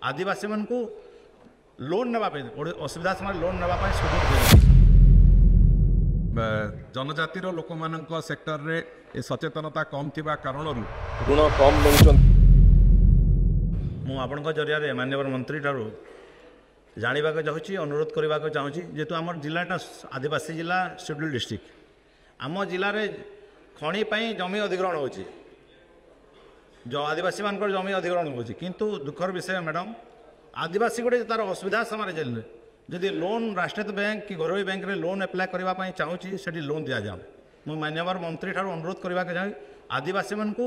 आदिवासी मन को लोन नापी असुविधा समय लोन नापी सुযোগ देते जनजातिर लोक मान सेक्टर रे ए सचेतनता कम थिबा कारणरू ऋण कम नौछन मु आपण जरिया माननीय मंत्री ठारू जाना चाहूँगी अनुरोध करने को चाहूँगी जेहेतु आम जिलाटा आदिवासी जिला शेड्यूल डिस्ट्रिक्ट आम जिले में खणी जमी अधिग्रहण होची जो आदिवासी मान जमी अधिग्रहण होची किंतु दुखर विषय मैडम आदिवासी गोटे तार असुविधा समय जदि लोन राष्ट्रीय बैंक कि घरोई बैंक रे लोन एप्लाय करने चाहूँगी से लोन दि जाए मु माननीय मंत्री ठारू अनुरोध करने को चाहूँ आदिवासी मान को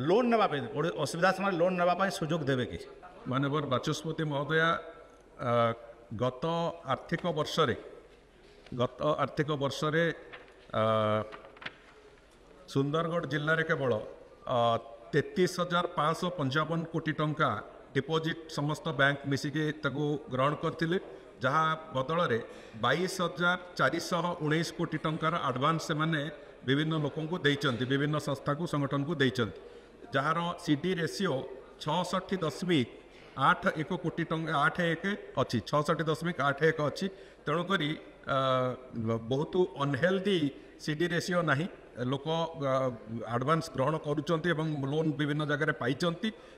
लोन नापी असुविधा समय लोन नापी सुযোগ देवे कि माननीय बाचस्पति महोदया गत आर्थिक वर्ष रे सुंदरगढ़ जिले में केवल 33,555 कोटी टंका डिपोजिट समस्त बैंक मिसिके ग्रहण करते जहाँ बदल 22,419 कोटी टंकार आडवांस से माने विभिन्न लोकों को देइचंती विभिन्न संस्था को संगठन को देइचंती जार सीडी रेशियो 66.81 कोटी टंका 81 अच्छी 66.81 अच्छी तेणुक बहुत अनहेल्दी सीडी रेशियो ना लोक आडवांस ग्रहण करुँच लोन विभिन्न जगह पाई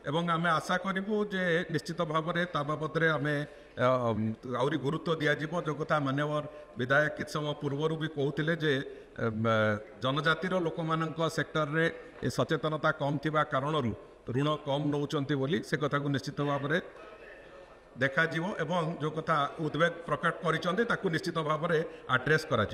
आम आशा करूँ जे निश्चित भाव में ता बाबद आम आहरी गुरुत्व दिज्व जो कथा मान्यवर विधायक किछ समय पूर्वर भी कहते जे जनजातिर लोक मान सेक्टर रे ए सचेतनता कम थिबा कारणरू ऋण कम नौचंती बोली से कथा को निश्चित भाव में देखा एवं जो कथा उद्वेग प्रकट करिसेंती ताकू निश्चित भाव में आड्रेस करा।